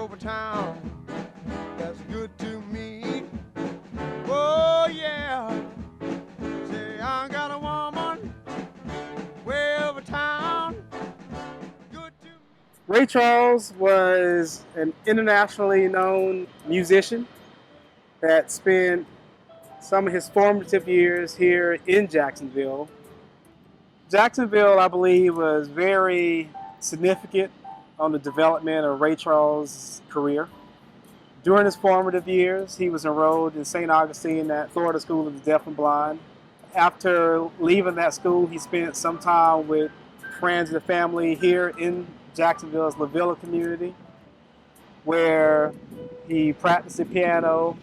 over town. That's good to me. Oh yeah. Say I got a woman way over town. Good to me. Ray Charles was an internationally known musician that spent some of his formative years here in Jacksonville. Jacksonville, I believe, was very significant on the development of Ray Charles' career. During his formative years, he was enrolled in St. Augustine at Florida School of the Deaf and Blind. After leaving that school, he spent some time with friends and family here in Jacksonville's La Villa community, where he practiced the piano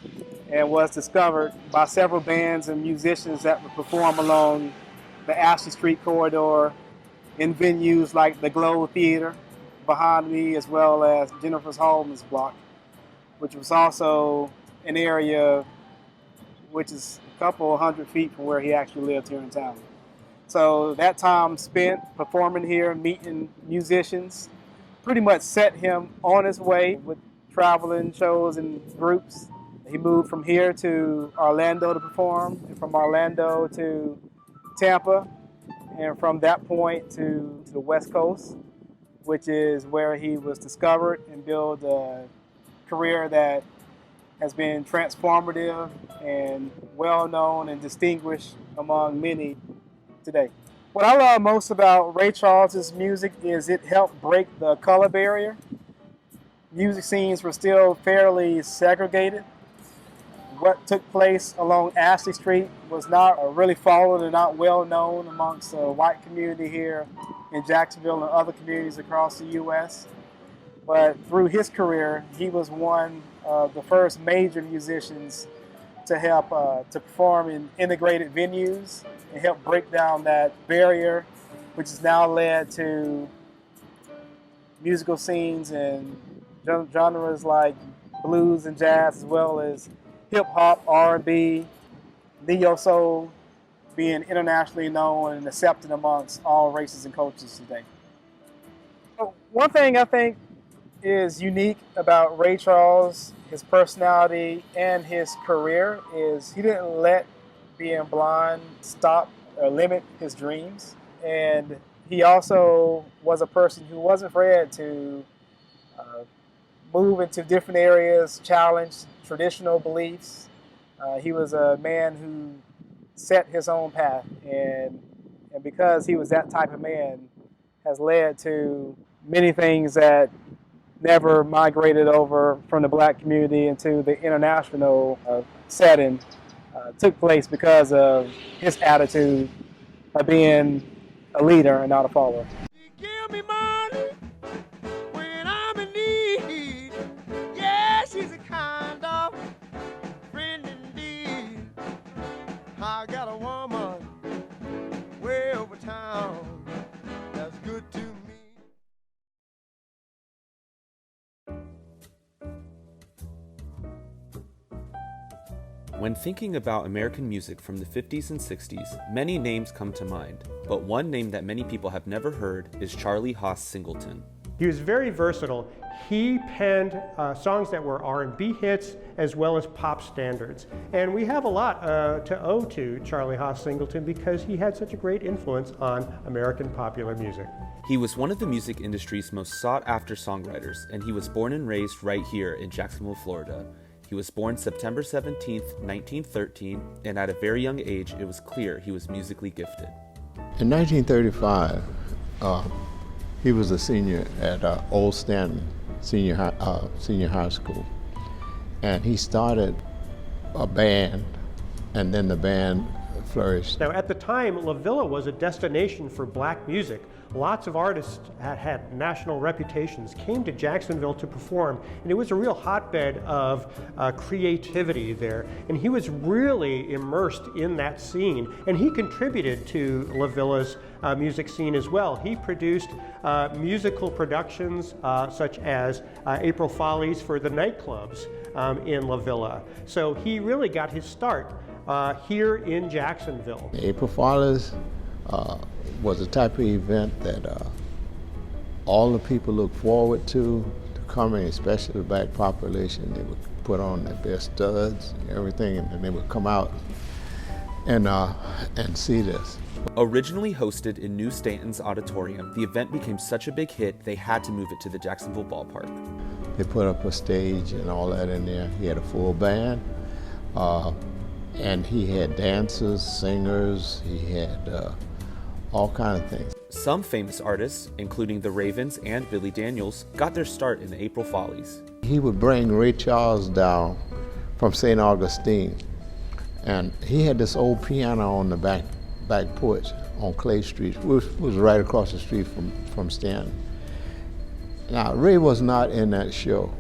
and was discovered by several bands and musicians that would perform along the Ashley Street corridor in venues like the Globe Theater behind me, as well as Jennifer's Hallman's block, which was also an area which is a couple hundred feet from where he actually lived here in town. So that time spent performing here, meeting musicians, pretty much set him on his way with traveling shows and groups. He moved from here to Orlando to perform, and from Orlando to Tampa, and from that point to the West Coast, which is where he was discovered and built a career that has been transformative and well-known and distinguished among many today. What I love most about Ray Charles's music is it helped break the color barrier. Music scenes were still fairly segregated. What took place along Ashley Street was not really followed and not well known amongst the white community here in Jacksonville and other communities across the U.S. But through his career, he was one of the first major musicians to help to perform in integrated venues and help break down that barrier, which has now led to musical scenes and genres like blues and jazz, as well as hip-hop, R&B, neo-soul, being internationally known and accepted amongst all races and cultures today. One thing I think is unique about Ray Charles, his personality and his career, is he didn't let being blind stop or limit his dreams. And he also was a person who wasn't afraid to move into different areas, challenge traditional beliefs. He was a man who set his own path, and because he was that type of man, has led to many things that never migrated over from the black community into the international setting, took place because of his attitude of being a leader and not a follower. Give me money when I'm in need. Yeah, she's a kind of friend indeed. I got a woman way over town that's good to me. When thinking about American music from the 50s and 60s, many names come to mind, but one name that many people have never heard is Charlie Haas Singleton. He was very versatile. He penned songs that were R&B hits as well as pop standards. And we have a lot to owe to Charlie Haas Singleton because he had such a great influence on American popular music. He was one of the music industry's most sought-after songwriters, and he was born and raised right here in Jacksonville, Florida. He was born September 17, 1913, and at a very young age, it was clear he was musically gifted. In 1935, he was a senior at Old Stanton Senior High School, and he started a band, and then the band flourished. Now, at the time, La Villa was a destination for black music. Lots of artists that had national reputations came to Jacksonville to perform, and it was a real hotbed of creativity there. And he was really immersed in that scene, and he contributed to La Villa's music scene as well. He produced musical productions such as April Follies for the nightclubs in La Villa. So he really got his start here in Jacksonville. April Follies was a type of event that all the people look forward to come in, especially the black population, they would put on their best studs and everything, and then they would come out and see this. Originally hosted in New Stanton's auditorium, the event became such a big hit they had to move it to the Jacksonville ballpark. They put up a stage and all that in there. He had a full band, and he had dancers, singers, he had all kinds of things. Some famous artists, including the Ravens and Billy Daniels, got their start in the April Follies. He would bring Ray Charles down from St. Augustine, and he had this old piano on the back porch on Clay Street, which was right across the street from Stanton. Now, Ray was not in that show,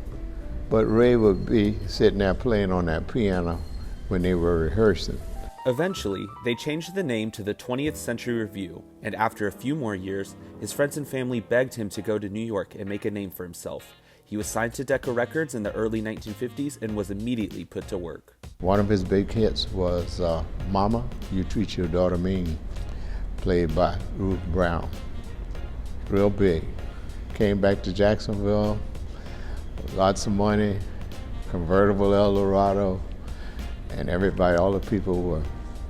but Ray would be sitting there playing on that piano when they were rehearsing. Eventually, they changed the name to the 20th Century Review, and after a few more years, his friends and family begged him to go to New York and make a name for himself. He was signed to Decca Records in the early 1950s and was immediately put to work. One of his big hits was Mama, You Treat Your Daughter Mean, played by Ruth Brown. Real big. Came back to Jacksonville, lots of money, convertible Eldorado, and everybody, all the people were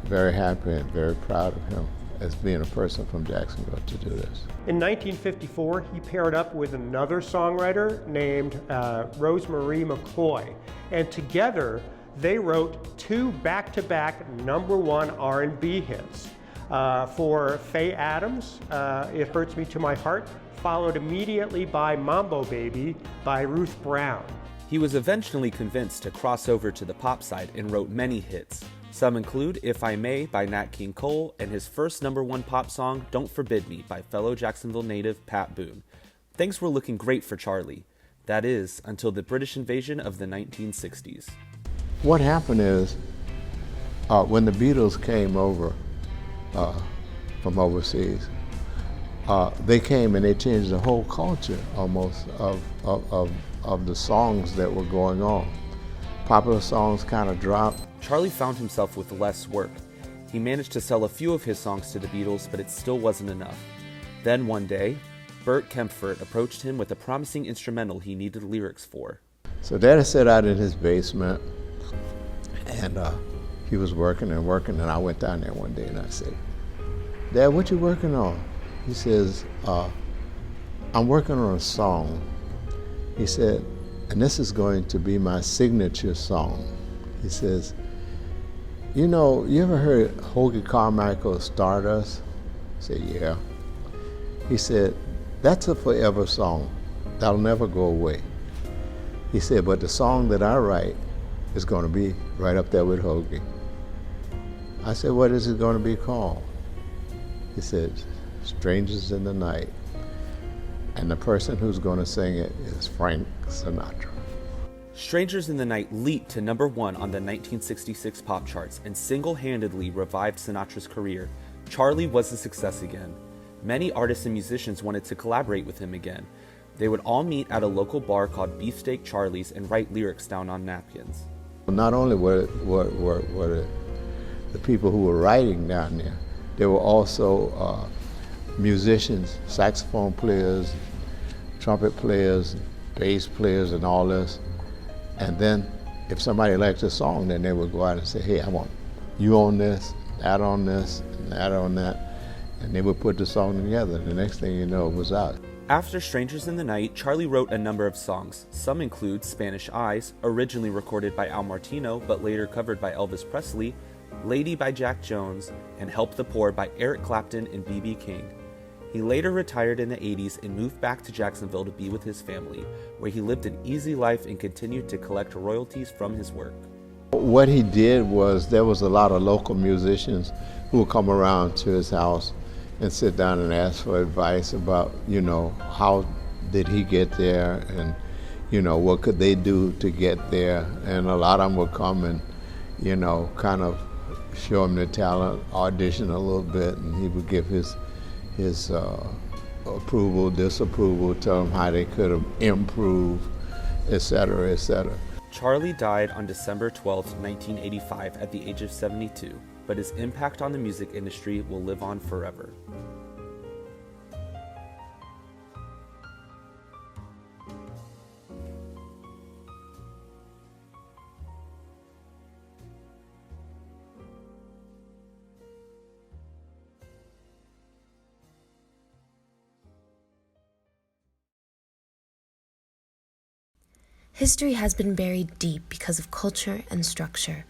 very happy and very proud of him as being a person from Jacksonville to do this. In 1954, he paired up with another songwriter named Rosemarie McCoy, and together they wrote two back-to-back #1 R&B hits. For Faye Adams, It Hurts Me to My Heart, followed immediately by Mambo Baby by Ruth Brown. He was eventually convinced to cross over to the pop side and wrote many hits. Some include If I May by Nat King Cole and his first #1 pop song, Don't Forbid Me by fellow Jacksonville native Pat Boone. Things were looking great for Charlie. That is, until the British invasion of the 1960s. What happened is, when the Beatles came over from overseas, they came and they changed the whole culture almost of the songs that were going on. Popular songs kind of dropped. Charlie found himself with less work. He managed to sell a few of his songs to the Beatles, but it still wasn't enough. Then one day, Bert Kempfert approached him with a promising instrumental he needed lyrics for. So Daddy sat out in his basement, and he was working, and I went down there one day and I said, Dad, what you working on? He says, I'm working on a song. He said, and this is going to be my signature song. He says, you know, you ever heard Hoagy Carmichael's Stardust? I said, yeah. He said, that's a forever song. That'll never go away. He said, but the song that I write is going to be right up there with Hoagy. I said, what is it going to be called? He said, Strangers in the Night. And the person who's going to sing it is Frank Sinatra. Strangers in the Night leaped to #1 on the 1966 pop charts and single-handedly revived Sinatra's career. Charlie was a success again. Many artists and musicians wanted to collaborate with him again. They would all meet at a local bar called Beefsteak Charlie's and write lyrics down on napkins. Not only were the people who were writing down there were also musicians, saxophone players, trumpet players, bass players, and all this. And then if somebody liked a song, then they would go out and say, hey, I want you on this, and that on that. And they would put the song together. And the next thing you know, it was out. After Strangers in the Night, Charlie wrote a number of songs. Some include Spanish Eyes, originally recorded by Al Martino, but later covered by Elvis Presley, Lady by Jack Jones, and Help the Poor by Eric Clapton and B.B. King. He later retired in the 80s and moved back to Jacksonville to be with his family, where he lived an easy life and continued to collect royalties from his work. What he did was, there was a lot of local musicians who would come around to his house and sit down and ask for advice about, you know, how did he get there, and, you know, what could they do to get there. And a lot of them would come and, you know, kind of show him their talent, audition a little bit, and he would give his approval, disapproval, tell them how they could have improved, etc., etc. Charlie died on December 12, 1985 at the age of 72, but his impact on the music industry will live on forever. History has been buried deep because of culture and structure.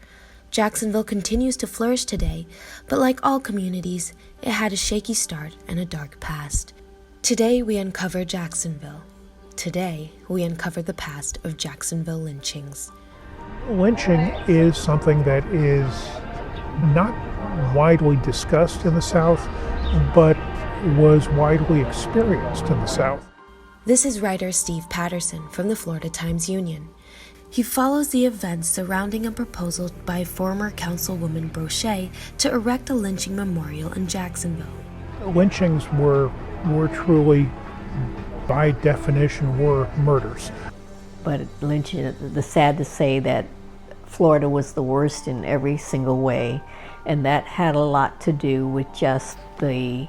Jacksonville continues to flourish today, but like all communities, it had a shaky start and a dark past. Today we uncover Jacksonville. Today we uncover the past of Jacksonville lynchings. Lynching is something that is not widely discussed in the South, but was widely experienced in the South. This is writer Steve Patterson from the Florida Times-Union. He follows the events surrounding a proposal by former Councilwoman Brochet to erect a lynching memorial in Jacksonville. Lynchings were truly, by definition, were murders. But lynching, it's sad to say that Florida was the worst in every single way, and that had a lot to do with just the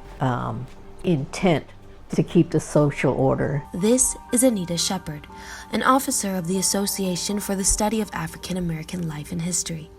intent to keep the social order. This is Anita Shepard, an officer of the Association for the Study of African American Life and History.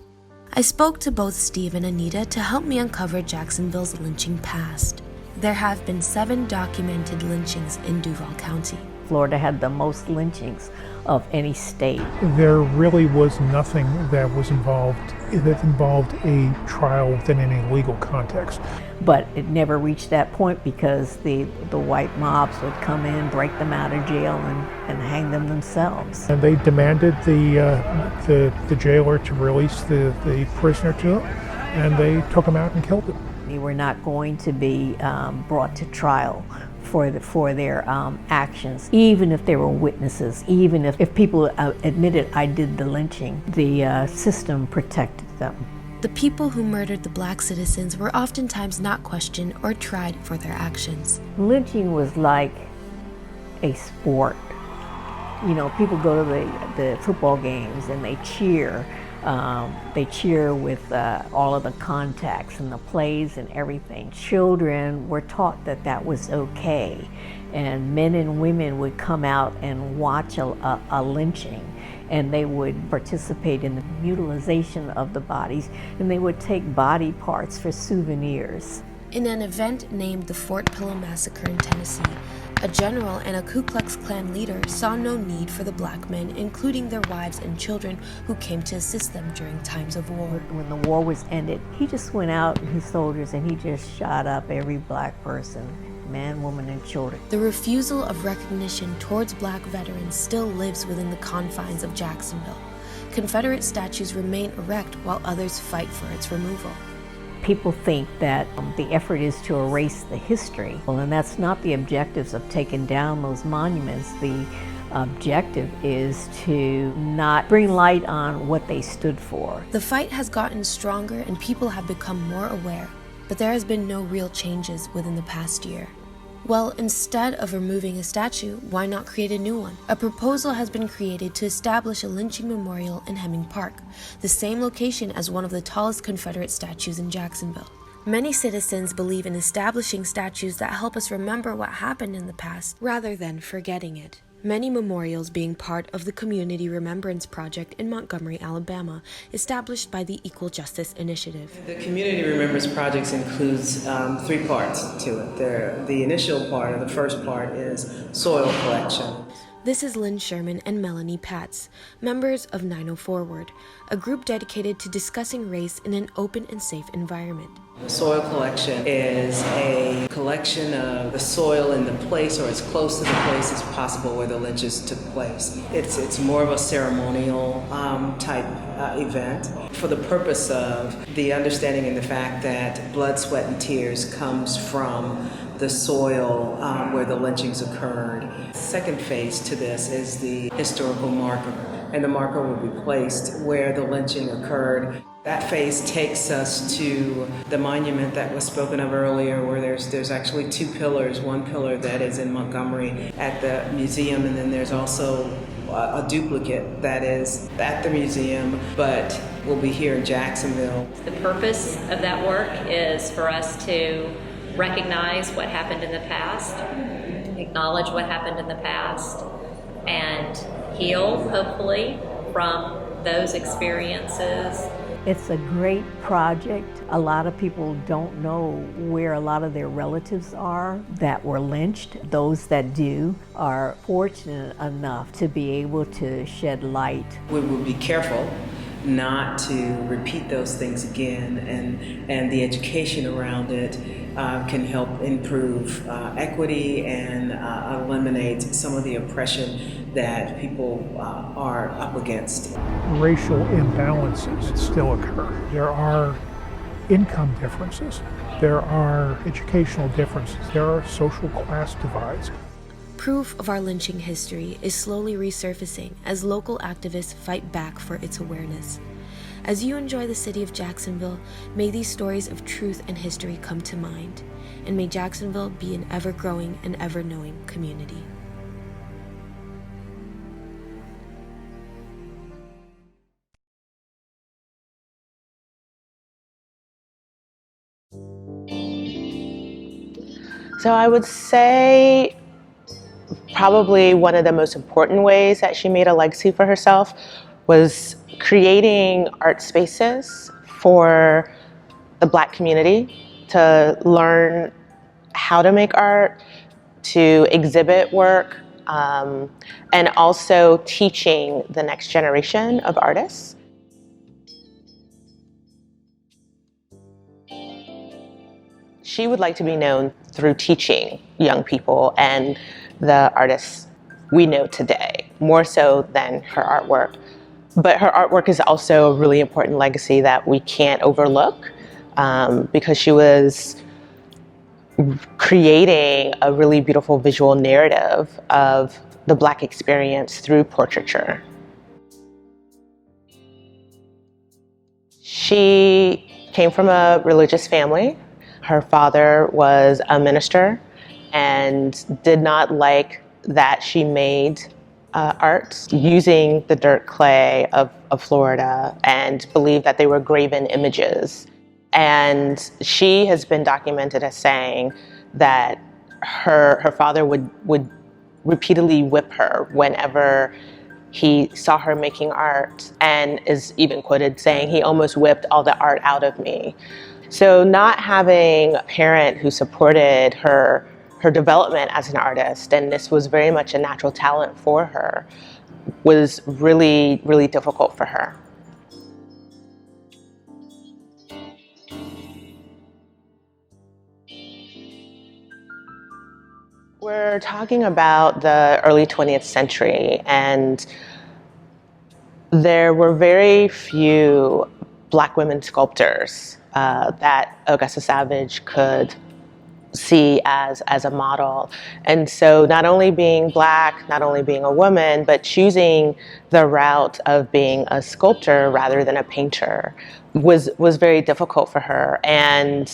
I spoke to both Steve and Anita to help me uncover Jacksonville's lynching past. There have been 7 documented lynchings in Duval County. Florida had the most lynchings of any state. There really was nothing that involved a trial within any legal context. But it never reached that point because the white mobs would come in, break them out of jail, and hang them themselves. And they demanded the jailer to release the prisoner to them, and they took him out and killed him. They were not going to be brought to trial for their actions, even if they were witnesses, even if people admitted I did the lynching, the system protected them. The people who murdered the black citizens were oftentimes not questioned or tried for their actions. Lynching was like a sport. You know, people go to the football games and they cheer. They cheer with all of the contacts and the plays and everything. Children were taught that that was okay, and men and women would come out and watch a lynching, and they would participate in the mutilization of the bodies, and they would take body parts for souvenirs. In an event named the Fort Pillow Massacre in Tennessee, a general and a Ku Klux Klan leader saw no need for the black men, including their wives and children, who came to assist them during times of war. When the war was ended, he just went out with his soldiers and he just shot up every black person, man, woman, and children. The refusal of recognition towards black veterans still lives within the confines of Jacksonville. Confederate statues remain erect while others fight for its removal. People think that the effort is to erase the history. Well, and that's not the objectives of taking down those monuments. The objective is to not bring light on what they stood for. The fight has gotten stronger and people have become more aware, but there has been no real changes within the past year. Well, instead of removing a statue, why not create a new one? A proposal has been created to establish a lynching memorial in Hemming Park, the same location as one of the tallest Confederate statues in Jacksonville. Many citizens believe in establishing statues that help us remember what happened in the past, rather than forgetting it. Many memorials being part of the Community Remembrance Project in Montgomery, Alabama, established by the Equal Justice Initiative. The Community Remembrance Project includes 3 parts to it. The initial part, or the first part, is soil collection. This is Lynn Sherman and Melanie Patz, members of 90 Forward, a group dedicated to discussing race in an open and safe environment. The soil collection is a collection of the soil in the place, or as close to the place as possible where the lynches took place. It's more of a ceremonial type event for the purpose of the understanding and the fact that blood, sweat, and tears comes from the soil where the lynchings occurred. The second phase to this is the historical marker, and the marker will be placed where the lynching occurred. That phase takes us to the monument that was spoken of earlier, where there's actually 2 pillars. One pillar that is in Montgomery at the museum, and then there's also a duplicate that is at the museum, but will be here in Jacksonville. The purpose of that work is for us to recognize what happened in the past, acknowledge what happened in the past, and heal, hopefully, from those experiences. It's a great project. A lot of people don't know where a lot of their relatives are that were lynched. Those that do are fortunate enough to be able to shed light. We will be careful not to repeat those things again, and the education around it can help improve equity and eliminate some of the oppression that people are up against. Racial imbalances still occur. There are income differences. There are educational differences. There are social class divides. Proof of our lynching history is slowly resurfacing as local activists fight back for its awareness. As you enjoy the city of Jacksonville, may these stories of truth and history come to mind, and may Jacksonville be an ever-growing and ever-knowing community. So I would say probably one of the most important ways that she made a legacy for herself was creating art spaces for the Black community to learn how to make art, to exhibit work, and also teaching the next generation of artists. She would like to be known through teaching young people and the artists we know today, more so than her artwork. But her artwork is also a really important legacy that we can't overlook, because she was creating a really beautiful visual narrative of the Black experience through portraiture. She came from a religious family. Her father was a minister and did not like that she made art using the dirt clay of Florida and believed that they were graven images. And she has been documented as saying that her father would repeatedly whip her whenever he saw her making art, and is even quoted saying, "He almost whipped all the art out of me." So not having a parent who supported her development as an artist, and this was very much a natural talent for her, was really, really difficult for her. We're talking about the early 20th century, and there were very few Black women sculptors that Augusta Savage could see as a model. And so not only being Black, not only being a woman, but choosing the route of being a sculptor rather than a painter was very difficult for her. And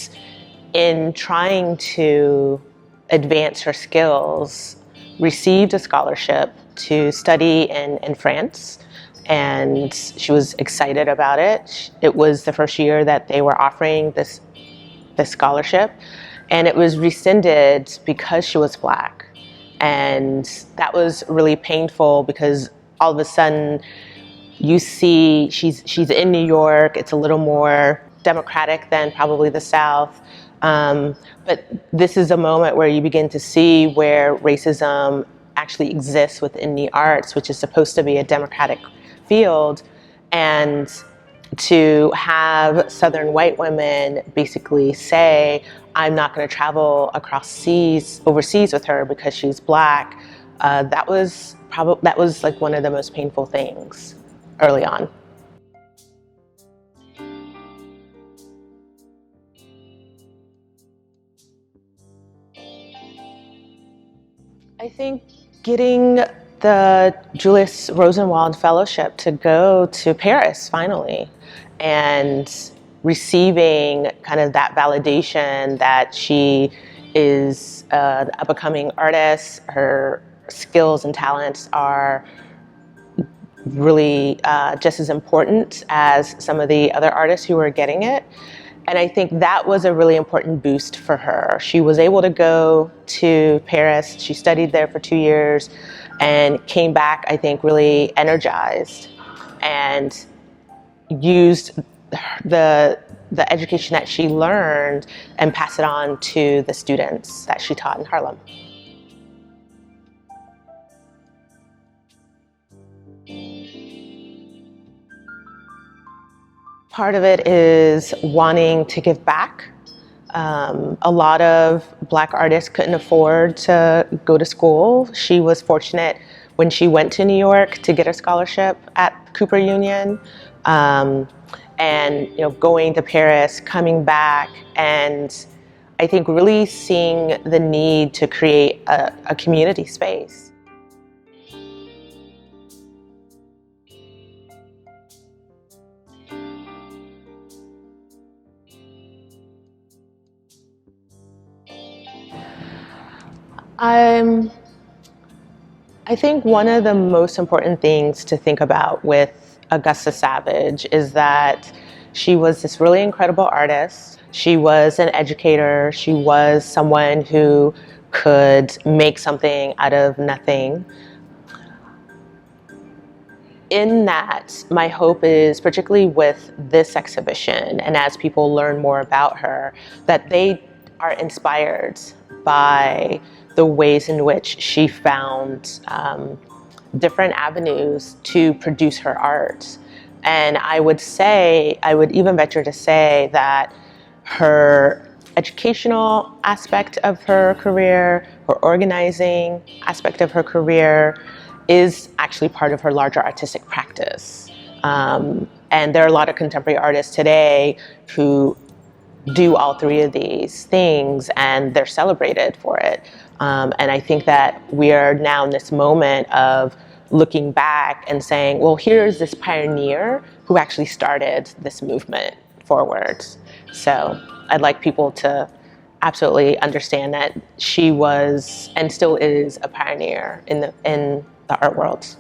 in trying to advance her skills, received a scholarship to study in France, and she was excited about it. It was the first year that they were offering this scholarship, and it was rescinded because she was Black. And that was really painful, because all of a sudden you see she's in New York. It's a little more democratic than probably the South. But this is a moment where you begin to see where racism actually exists within the arts, which is supposed to be a democratic field. And to have Southern white women basically say, "I'm not going to travel overseas with her because she's Black," that was like one of the most painful things early on. I think getting the Julius Rosenwald Fellowship to go to Paris finally, and receiving kind of that validation that she is an up-and-coming artist. Her skills and talents are really just as important as some of the other artists who were getting it. And I think that was a really important boost for her. She was able to go to Paris. She studied there for 2 years and came back, I think, really energized, and used the education that she learned and pass it on to the students that she taught in Harlem. Part of it is wanting to give back. A lot of Black artists couldn't afford to go to school. She was fortunate when she went to New York to get a scholarship at Cooper Union. And going to Paris, coming back, and I think really seeing the need to create a community space. I think one of the most important things to think about with Augusta Savage is that she was this really incredible artist. She was an educator. She was someone who could make something out of nothing. In that, my hope is, particularly with this exhibition, and as people learn more about her, that they are inspired by the ways in which she found different avenues to produce her art. And I would even venture to say that her educational aspect of her career, her organizing aspect of her career, is actually part of her larger artistic practice. And there are a lot of contemporary artists today who do all three of these things, and they're celebrated for it. And I think that we are now in this moment of looking back and saying, well, here's this pioneer who actually started this movement forward. So I'd like people to absolutely understand that she was and still is a pioneer in the art world.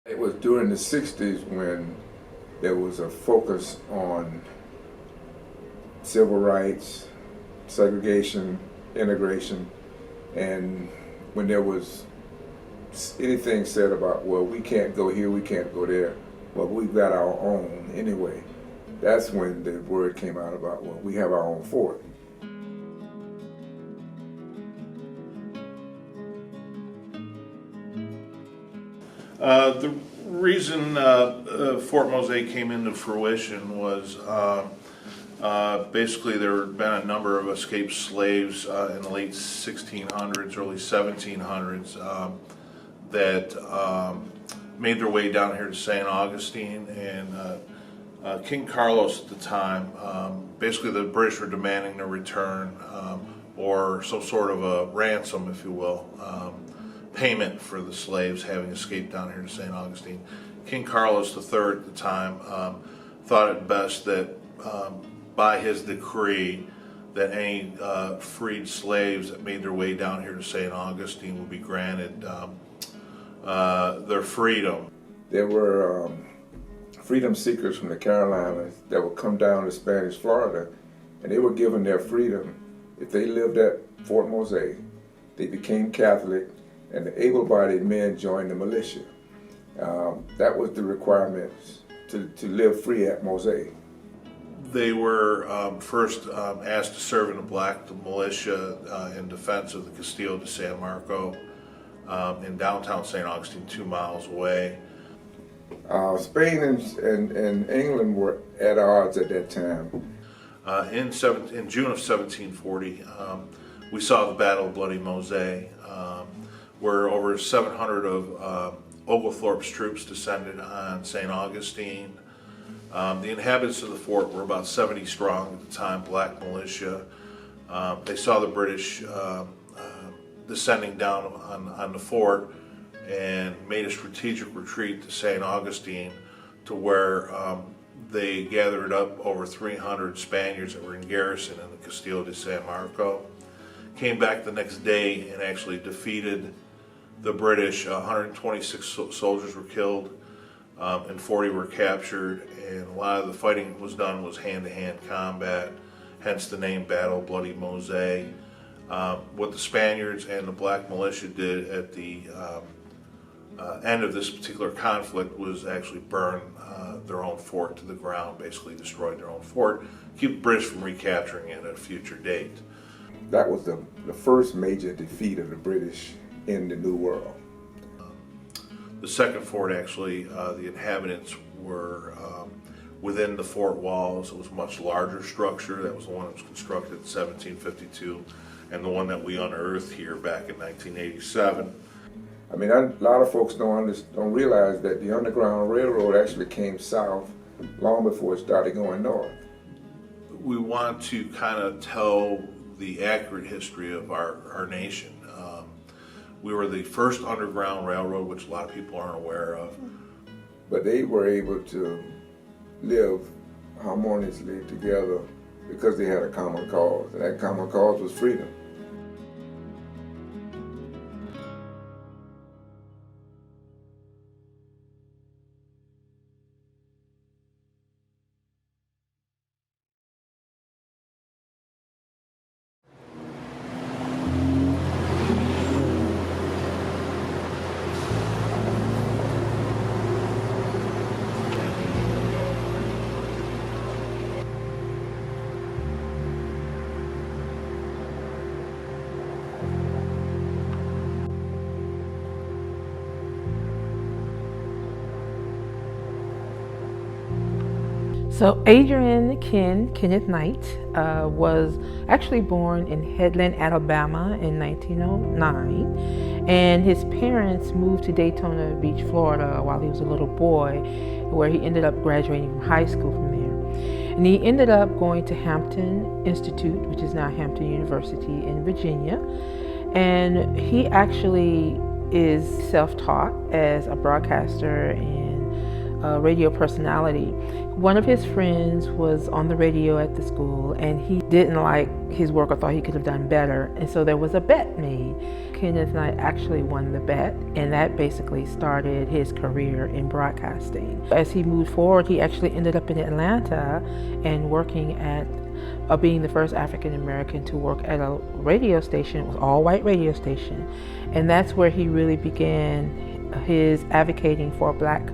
It was during the 60s when there was a focus on civil rights, segregation, integration, and when there was anything said about, well, we can't go here, we can't go there, well, we've got our own anyway. That's when the word came out about, well, we have our own fort. The reason Fort Mose came into fruition was basically there had been a number of escaped slaves in the late 1600s, early 1700s that made their way down here to St. Augustine, and King Carlos at the time, basically the British were demanding their return or some sort of a ransom, if you will. Payment for the slaves having escaped down here to St. Augustine. King Carlos III at the time thought it best that by his decree that any freed slaves that made their way down here to St. Augustine would be granted their freedom. There were freedom seekers from the Carolinas that would come down to Spanish Florida, and they were given their freedom if they lived at Fort Mose. They became Catholic, and the able-bodied men joined the militia. That was the requirements to live free at Mose. They were first asked to serve in the black militia in defense of the Castillo de San Marco in downtown St. Augustine, 2 miles away. Spain and England were at odds at that time. In June of 1740, we saw the Battle of Bloody Mose, where over 700 of Oglethorpe's troops descended on St. Augustine. The inhabitants of the fort were about 70 strong at the time, black militia. They saw the British descending down on the fort and made a strategic retreat to St. Augustine, to where they gathered up over 300 Spaniards that were in garrison in the Castillo de San Marco. Came back the next day and actually defeated the British. 126 soldiers were killed. and 40 were captured, and a lot of the fighting was hand-to-hand combat, hence the name Battle of Bloody Moselle. What the Spaniards and the black militia did at the end of this particular conflict was actually burn their own fort to the ground, basically destroyed their own fort, keep the British from recapturing it at a future date. That was the first major defeat of the British in the New World. The second fort, actually, the inhabitants were within the fort walls. It was a much larger structure. That was the one that was constructed in 1752, and the one that we unearthed here back in 1987. I mean, a lot of folks don't realize that the Underground Railroad actually came south long before it started going north. We want to kind of tell the accurate history of our nation. We were the first Underground Railroad, which a lot of people aren't aware of. But they were able to live harmoniously together because they had a common cause, and that common cause was freedom. So Adrian Kenneth Knight was actually born in Headland, Alabama in 1909, and his parents moved to Daytona Beach, Florida while he was a little boy, where he ended up graduating from high school from there. And he ended up going to Hampton Institute, which is now Hampton University in Virginia, and he actually is self-taught as a broadcaster and a radio personality. One of his friends was on the radio at the school, and he didn't like his work or thought he could have done better, and so there was a bet made. Kenneth Knight actually won the bet, and that basically started his career in broadcasting. As he moved forward, he actually ended up in Atlanta and working at being the first African American to work at a radio station. It was an all-white radio station, and that's where he really began his advocating for black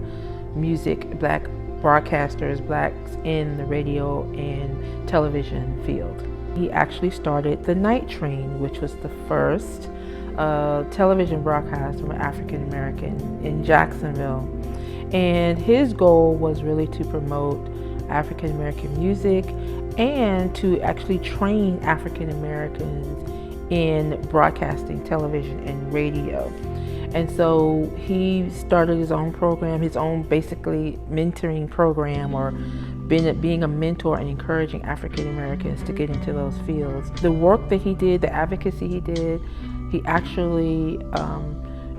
music, black broadcasters, blacks in the radio and television field. He actually started the Night Train, which was the first television broadcast from an African American in Jacksonville. And his goal was really to promote African American music and to actually train African Americans in broadcasting television and radio. And so he started his own program, his own basically mentoring program, or being a mentor and encouraging African Americans to get into those fields. The work that he did, the advocacy he did, he actually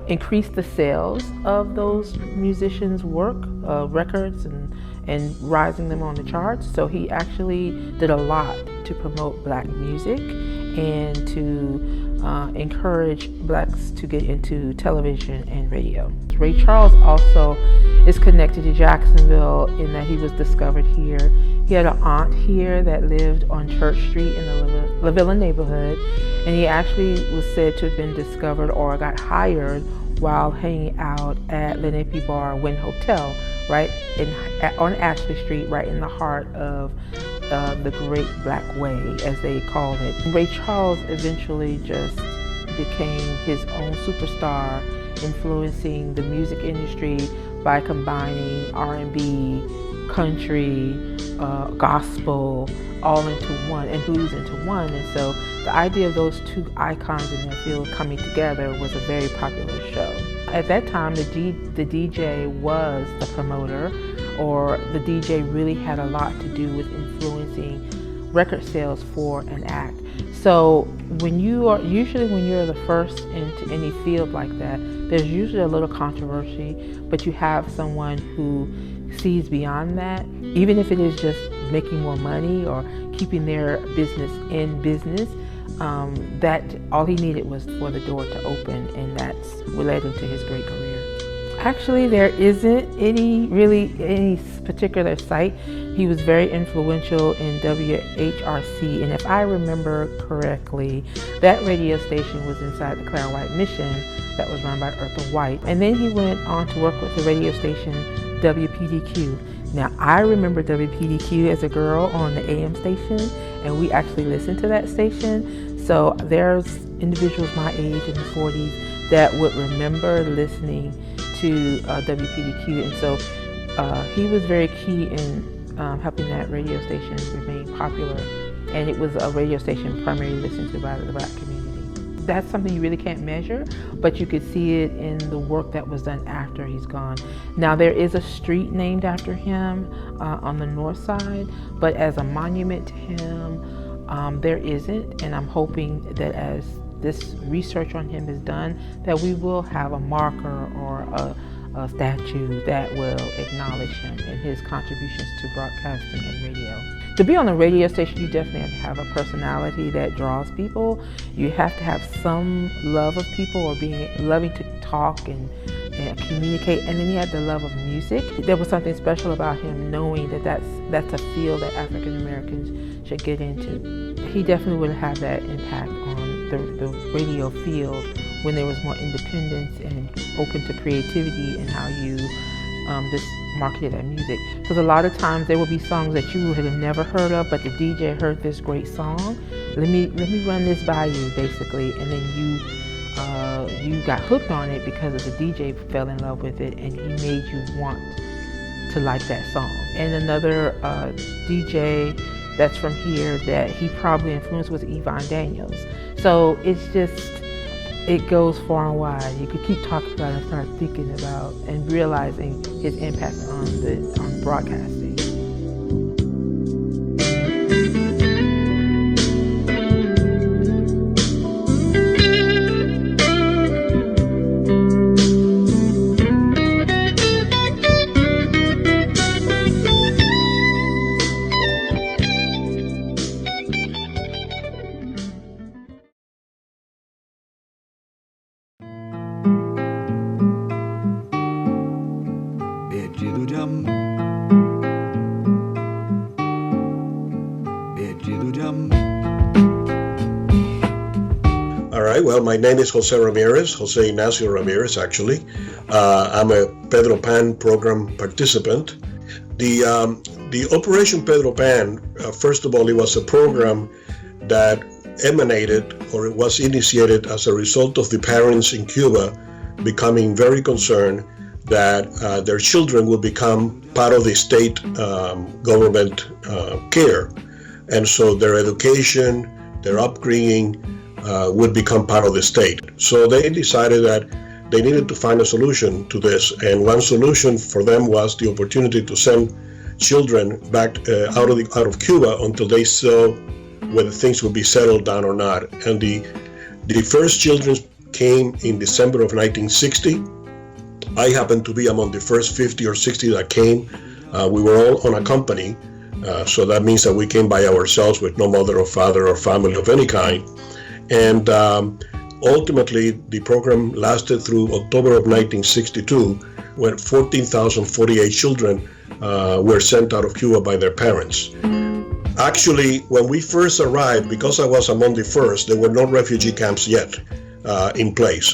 increased the sales of those musicians' work, records, and rising them on the charts. So he actually did a lot to promote black music and to encourage blacks to get into television and radio. Ray Charles also is connected to Jacksonville in that he was discovered here. He had an aunt here that lived on Church Street in the La Villa neighborhood, and he actually was said to have been discovered or got hired while hanging out at Lenape Bar Wynn Hotel, right on Ashley Street, right in the heart of the Great Black Way, as they called it. Ray Charles eventually just became his own superstar, influencing the music industry by combining R&B, country, gospel, all into one, and blues into one. And so the idea of those two icons in their field coming together was a very popular show. At that time, the DJ was the promoter, or the DJ really had a lot to do with influencing record sales for an act. So when you're the first into any field like that, there's usually a little controversy, but you have someone who sees beyond that, even if it is just making more money or keeping their business in business. That all he needed was for the door to open, and that's what led into his great career. Actually, there isn't any particular site. He was very influential in WHRC, and if I remember correctly, that radio station was inside the Claire White Mission that was run by Eartha White. And then he went on to work with the radio station WPDQ. Now, I remember WPDQ as a girl on the AM station, and we actually listened to that station. So there's individuals my age in the 40s that would remember listening to WPDQ, and so he was very key in helping that radio station remain popular, and it was a radio station primarily listened to by the Black community. That's something you really can't measure, but you could see it in the work that was done after he's gone. Now, there is a street named after him on the north side, but as a monument to him, there isn't, and I'm hoping that as this research on him is done, that we will have a marker or a statue that will acknowledge him and his contributions to broadcasting and radio. To be on a radio station, you definitely have to have a personality that draws people. You have to have some love of people or loving to talk and communicate, and then you have the love of music. There was something special about him, knowing that that's a field that African Americans should get into. He definitely would have that impact on the radio field when there was more independence and open to creativity in how you just marketed that music. Because a lot of times there will be songs that you would have never heard of, but the DJ heard this great song. Let me run this by you, basically, and then you got hooked on it because the DJ fell in love with it and he made you want to like that song. And another DJ that's from here that he probably influenced was Yvonne Daniels. So it goes far and wide. You could keep talking about it and start thinking about and realizing his impact on broadcasting. Well, my name is Jose Ramirez, Jose Ignacio Ramirez, actually. I'm a Pedro Pan program participant. The Operation Pedro Pan, first of all, it was a program that emanated, or it was initiated as a result of the parents in Cuba becoming very concerned that their children would become part of the state government care. And so their education, their upbringing, would become part of the state. So they decided that they needed to find a solution to this, and one solution for them was the opportunity to send children back out of Cuba until they saw whether things would be settled down or not. And the first children came in December of 1960. I happened to be among the first 50 or 60 that came. We were all on a company, so that means that we came by ourselves with no mother or father or family of any kind. And ultimately, the program lasted through October of 1962, when 14,048 children were sent out of Cuba by their parents. Actually, when we first arrived, because I was among the first, there were no refugee camps yet in place.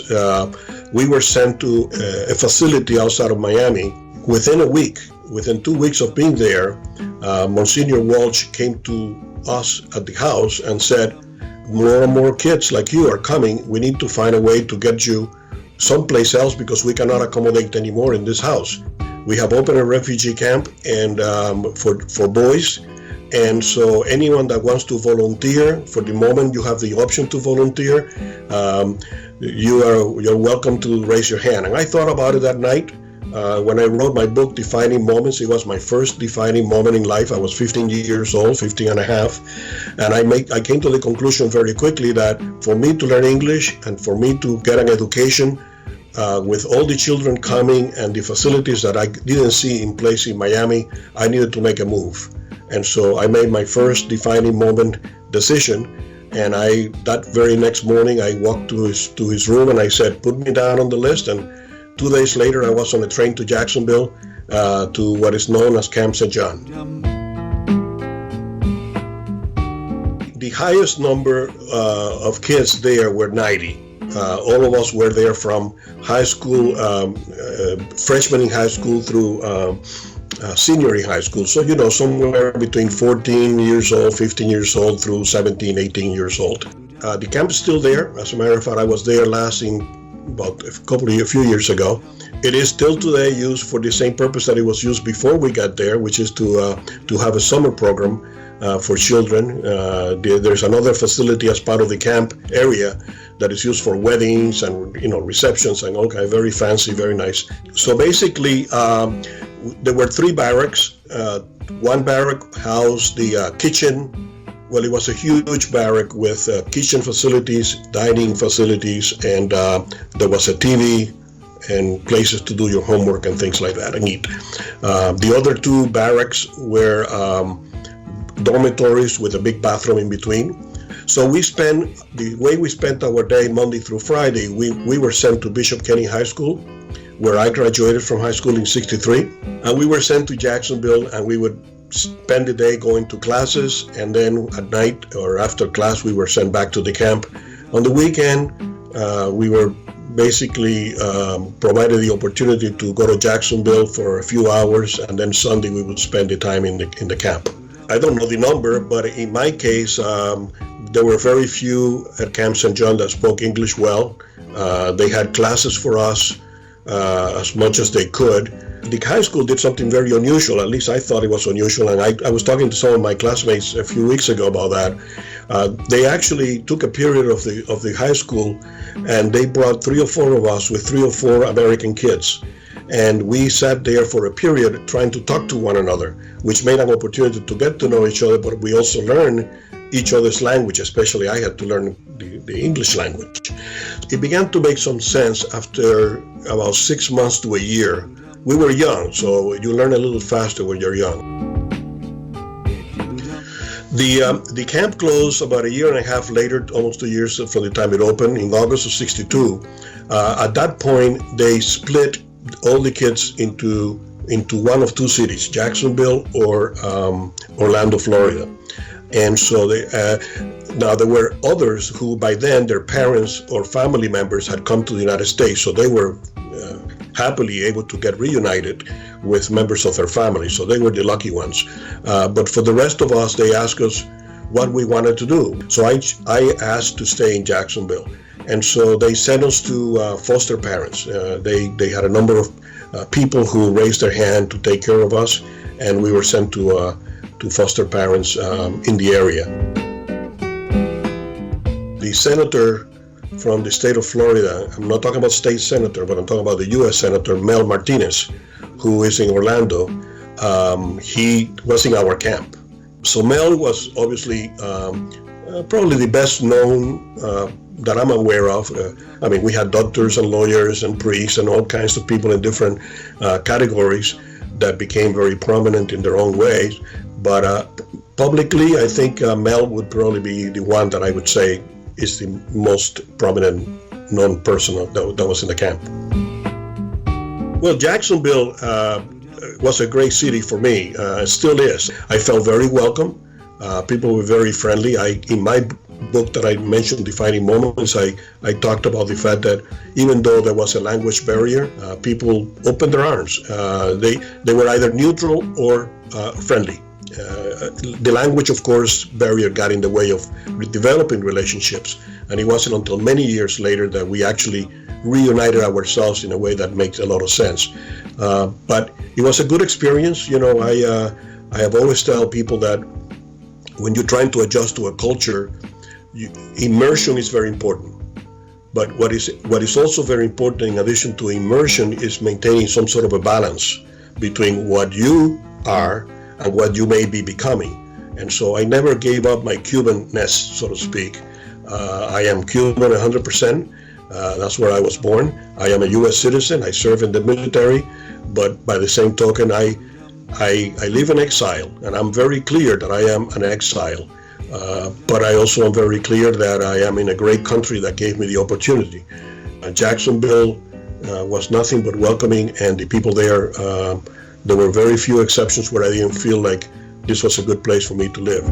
We were sent to a facility outside of Miami. Within a week, within 2 weeks of being there, Monsignor Walsh came to us at the house and said, more and more kids like you are coming. We need to find a way to get you someplace else because we cannot accommodate anymore in this house. We have opened a refugee camp and for boys. And so anyone that wants to volunteer, for the moment you have the option to volunteer, you're welcome to raise your hand. And I thought about it that night. When I wrote my book, Defining Moments, it was my first defining moment in life. I was 15 years old, 15 and a half. And I came to the conclusion very quickly that for me to learn English and for me to get an education, with all the children coming and the facilities that I didn't see in place in Miami, I needed to make a move. And so I made my first defining moment decision. And that very next morning, I walked to his room and I said, put me down on the list. And 2 days later, I was on a train to Jacksonville to what is known as Camp St. John. The highest number of kids there were 90. All of us were there from high school, freshman in high school through senior in high school. So, somewhere between 14 years old, 15 years old through 17, 18 years old. The camp is still there. As a matter of fact, I was there last in about a few years ago. It is still today used for the same purpose that it was used before we got there, which is to have a summer program for children. There's another facility as part of the camp area that is used for weddings and receptions and all kind, very fancy, very nice. So basically, there were 3 barracks. One barrack housed the kitchen. Well, it was a huge barrack with kitchen facilities, dining facilities, and there was a TV and places to do your homework and things like that and eat. The other 2 barracks were dormitories with a big bathroom in between. So the way we spent our day Monday through Friday, we were sent to Bishop Kenny High School, where I graduated from high school in '63, and we were sent to Jacksonville, and we would spend the day going to classes, and then at night or after class we were sent back to the camp. On the weekend, we were basically provided the opportunity to go to Jacksonville for a few hours, and then Sunday we would spend the time in the camp. I don't know the number, but in my case, there were very few at Camp St. John that spoke English well. They had classes for us as much as they could. The high school did something very unusual, at least I thought it was unusual, and I was talking to some of my classmates a few weeks ago about that. They actually took a period of the high school, and they brought 3 or 4 of us with 3 or 4 American kids. And we sat there for a period trying to talk to one another, which made an opportunity to get to know each other, but we also learned each other's language, especially I had to learn the English language. It began to make some sense after about 6 months to a year. We were young, so you learn a little faster when you're young. The camp closed about a year and a half later, almost 2 years from the time it opened, in August of '62. At that point, they split all the kids into one of 2 cities, Jacksonville or Orlando, Florida. And so now there were others who by then their parents or family members had come to the United States, so they were happily able to get reunited with members of their family, so they were the lucky ones. But for the rest of us, they asked us what we wanted to do. So I asked to stay in Jacksonville. And so they sent us to foster parents. They had a number of people who raised their hand to take care of us, and we were sent to foster parents in the area. The senator from the state of Florida, I'm not talking about state senator, but I'm talking about the U.S. Senator Mel Martinez, who is in Orlando. He was in our camp. So Mel was obviously probably the best known that I'm aware of. I mean, we had doctors and lawyers and priests and all kinds of people in different categories that became very prominent in their own ways. But publicly, I think Mel would probably be the one that I would say is the most prominent known person that was in the camp. Well, Jacksonville was a great city for me. It still is. I felt very welcome. People were very friendly. In my book that I mentioned, Defining Moments, I talked about the fact that even though there was a language barrier, people opened their arms. They were either neutral or friendly. The language, of course, barrier got in the way of developing relationships, and it wasn't until many years later that we actually reunited ourselves in a way that makes a lot of sense. But it was a good experience. You know, I have always tell people that when you're trying to adjust to a culture, immersion is very important. But what is also very important in addition to immersion is maintaining some sort of a balance between what you are and what you may be becoming. And so I never gave up my Cuban-ness, so to speak. I am Cuban 100%. That's where I was born. I am a U.S. citizen. I serve in the military. But by the same token, I live in exile. And I'm very clear that I am an exile. But I also am very clear that I am in a great country that gave me the opportunity. Jacksonville was nothing but welcoming, and the people there, there were very few exceptions where I didn't feel like this was a good place for me to live.